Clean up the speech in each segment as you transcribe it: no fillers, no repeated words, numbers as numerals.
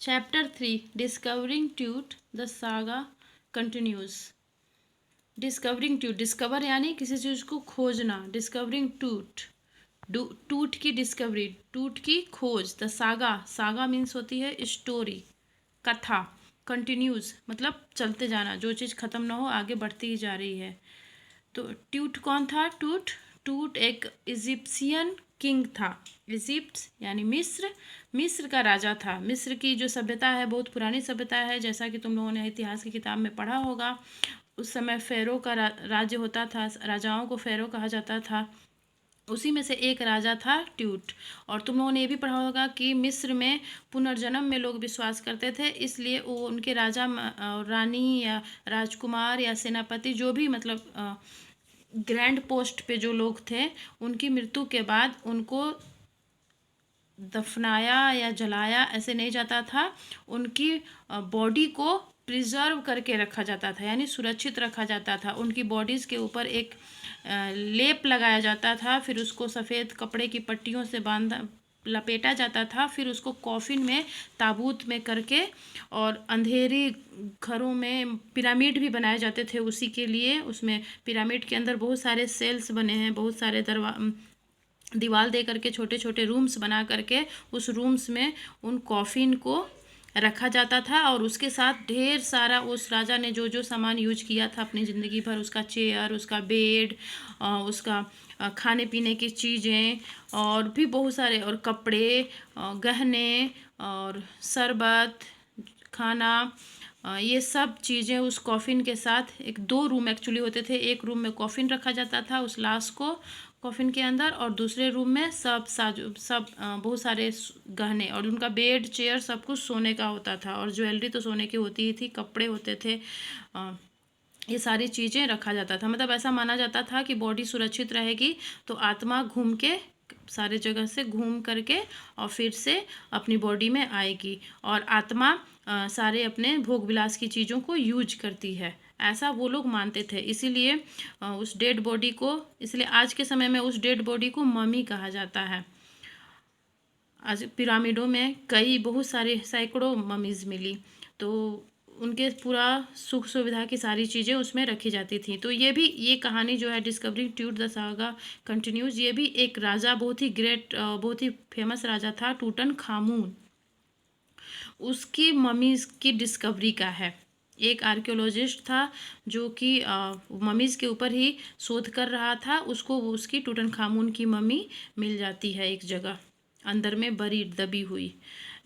Chapter 3 discovering tweet the saga continues. Discovering tweet, discover यानी किसी चीज़ को खोजना। डिस्कवरिंग टूट, टूट की डिस्कवरी, टूट की खोज। द सागा, सागा मीन्स होती है स्टोरी, कथा। कंटिन्यूज मतलब चलते जाना, जो चीज़ ख़त्म ना हो, आगे बढ़ती ही जा रही है। तो ट्यूट कौन था? टूट, टूट एक इजिप्शियन किंग था। इजिप्ट यानी मिस्र, मिस्र का राजा था। मिस्र की जो सभ्यता है बहुत पुरानी सभ्यता है, जैसा कि तुम लोगों ने इतिहास की किताब में पढ़ा होगा। उस समय फ़ेरो का राज्य होता था, राजाओं को फ़ेरो कहा जाता था। उसी में से एक राजा था ट्यूट। और तुम लोगों ने ये भी पढ़ा होगा कि मिस्र में पुनर्जन्म में लोग विश्वास करते थे, इसलिए वो उनके राजा रानी या राजकुमार या सेनापति जो भी मतलब ग्रैंड पोस्ट पे जो लोग थे, उनकी मृत्यु के बाद उनको दफनाया या जलाया ऐसे नहीं जाता था। उनकी बॉडी को प्रिजर्व करके रखा जाता था, यानी सुरक्षित रखा जाता था। उनकी बॉडीज़ के ऊपर एक लेप लगाया जाता था, फिर उसको सफ़ेद कपड़े की पट्टियों से लपेटा जाता था, फिर उसको कॉफिन में, ताबूत में करके, और अंधेरी घरों में पिरामिड भी बनाए जाते थे उसी के लिए। उसमें पिरामिड के अंदर बहुत सारे सेल्स बने हैं, बहुत सारे दीवार दे करके छोटे छोटे रूम्स बना करके उस रूम्स में उन कॉफिन को रखा जाता था। और उसके साथ ढेर सारा उस राजा ने जो जो सामान यूज किया था अपनी ज़िंदगी भर, उसका चेयर, उसका बेड, उसका खाने पीने की चीज़ें, और भी बहुत सारे, और कपड़े, गहने, और शरबत, खाना, ये सब चीज़ें उस कॉफ़िन के साथ, एक दो रूम एक्चुअली होते थे। एक रूम में कॉफ़िन रखा जाता था उस लाश को कॉफ़िन के अंदर, और दूसरे रूम में सब बहुत सारे गहने, और उनका बेड, चेयर, सब कुछ सोने का होता था। और ज्वेलरी तो सोने की होती ही थी, कपड़े होते थे, ये सारी चीज़ें रखा जाता था। मतलब ऐसा माना जाता था कि बॉडी सुरक्षित रहेगी तो आत्मा घूम के सारे जगह से घूम करके और फिर से अपनी बॉडी में आएगी, और आत्मा सारे अपने भोग विलास की चीज़ों को यूज करती है, ऐसा वो लोग मानते थे। इसीलिए उस डेड बॉडी को, इसलिए आज के समय में उस डेड बॉडी को मम्मी कहा जाता है। आज पिरामिडों में कई बहुत सारे सैकड़ों मम्मीज़ मिली, तो उनके पूरा सुख सुविधा की सारी चीज़ें उसमें रखी जाती थी। तो ये कहानी जो है discovering tweet the saga continues, ये भी एक राजा, बहुत ही ग्रेट, बहुत ही फेमस राजा था, टूटन खामून। उसकी मम्मीज़ की डिस्कवरी का है। एक आर्कियोलॉजिस्ट था जो कि मम्मीज़ के ऊपर ही शोध कर रहा था, उसको उसकी टूटन खामून की मम्मी मिल जाती है एक जगह अंदर में बरी दबी हुई।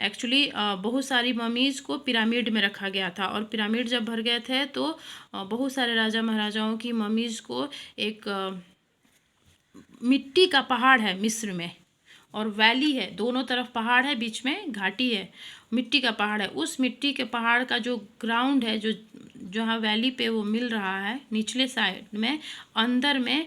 एक्चुअली बहुत सारी मम्मीज़ को पिरामिड में रखा गया था, और पिरामिड जब भर गए थे तो बहुत सारे राजा महाराजाओं की मम्मीज़ को एक मिट्टी का पहाड़ है मिस्र में, और वैली है, दोनों तरफ पहाड़ है, बीच में घाटी है, मिट्टी का पहाड़ है। उस मिट्टी के पहाड़ का जो ग्राउंड है, जो जहाँ वैली पे वो मिल रहा है, निचले साइड में अंदर में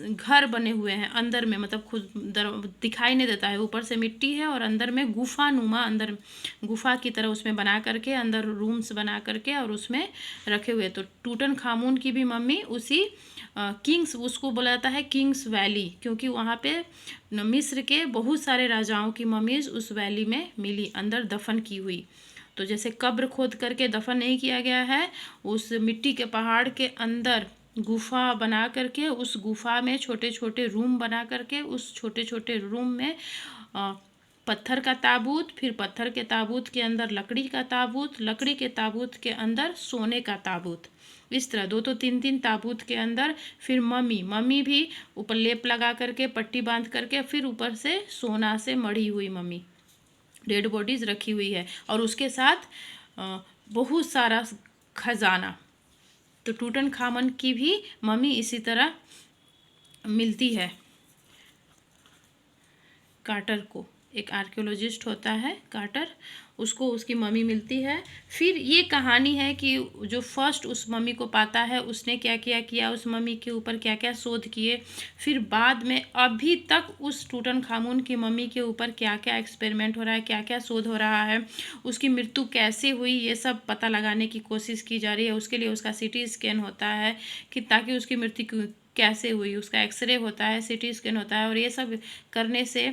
घर बने हुए हैं। अंदर में मतलब खुद दिखाई नहीं देता है, ऊपर से मिट्टी है और अंदर में गुफा नुमा, अंदर गुफा की तरह उसमें बना करके, अंदर रूम्स बना करके और उसमें रखे हुए। तो टूटन खामून की भी मम्मी उसी किंग्स, उसको बोला जाता है किंग्स वैली, क्योंकि वहाँ पे मिस्र के बहुत सारे राजाओं की मम्मीज उस वैली में मिली, अंदर दफन की हुई। तो जैसे कब्र खोद करके दफन नहीं किया गया है, उस मिट्टी के पहाड़ के अंदर गुफा बना करके, उस गुफा में छोटे छोटे रूम बना करके, उस छोटे छोटे रूम में पत्थर का ताबूत, फिर पत्थर के ताबूत के अंदर लकड़ी का ताबूत, लकड़ी के ताबूत के अंदर सोने का ताबूत, इस तरह दो तीन तीन ताबूत के अंदर। फिर मम्मी भी ऊपर लेप लगा करके, पट्टी बांध करके, फिर ऊपर से सोना से मढ़ी हुई मम्मी, डेड बॉडीज रखी हुई है, और उसके साथ बहुत सारा खजाना। तो टूटन खामन की भी मम्मी इसी तरह मिलती है कार्टर को। एक आर्कियोलॉजिस्ट होता है कार्टर, उसको उसकी मम्मी मिलती है। फिर ये कहानी है कि जो फर्स्ट उस मम्मी को पाता है उसने क्या क्या किया, उस मम्मी के ऊपर क्या क्या शोध किए, फिर बाद में अभी तक उस टूटन खामून की मम्मी के ऊपर क्या क्या एक्सपेरिमेंट हो रहा है, क्या क्या शोध हो रहा है, उसकी मृत्यु कैसे हुई, ये सब पता लगाने की कोशिश की जा रही है। उसके लिए उसका CT स्कैन होता है कि ताकि उसकी मृत्यु कैसे हुई, उसका एक्सरे होता है, सीटी स्कैन होता है, और ये सब करने से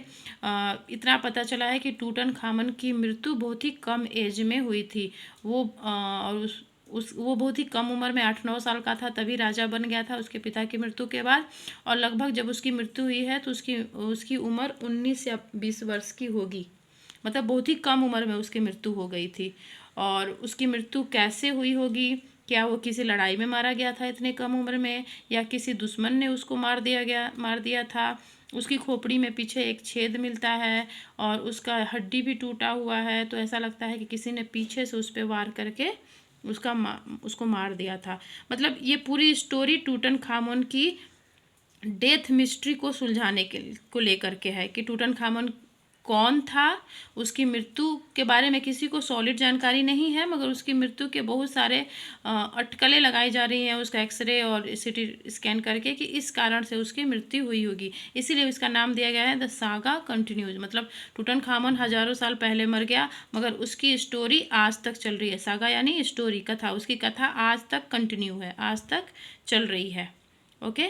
इतना पता चला है कि टूटनखामन की मृत्यु बहुत ही कम एज में हुई थी। वो और उस वो बहुत ही कम उम्र में 8-9 साल का था, तभी राजा बन गया था उसके पिता की मृत्यु के बाद। और लगभग जब उसकी मृत्यु हुई है तो उसकी उसकी उम्र 19 या 20 वर्ष की होगी, मतलब बहुत ही कम उम्र में उसकी मृत्यु हो गई थी। और उसकी मृत्यु कैसे हुई होगी, क्या वो किसी लड़ाई में मारा गया था इतने कम उम्र में, या किसी दुश्मन ने उसको मार दिया था। उसकी खोपड़ी में पीछे एक छेद मिलता है और उसका हड्डी भी टूटा हुआ है, तो ऐसा लगता है कि किसी ने पीछे से उस पर वार करके उसको मार दिया था। मतलब ये पूरी स्टोरी टूटनखामन की डेथ मिस्ट्री को सुलझाने को लेकर के है कि टूटनखामन कौन था। उसकी मृत्यु के बारे में किसी को सॉलिड जानकारी नहीं है, मगर उसकी मृत्यु के बहुत सारे अटकलें लगाई जा रही हैं उसका एक्सरे और सीटी स्कैन करके कि इस कारण से उसकी मृत्यु हुई होगी। इसीलिए इसका नाम दिया गया है द सागा कंटिन्यूज। मतलब टूटनखामन हजारों साल पहले मर गया, मगर उसकी स्टोरी आज तक चल रही है। सागा यानी स्टोरी, कथा, उसकी कथा आज तक कंटिन्यू है, आज तक चल रही है। ओके।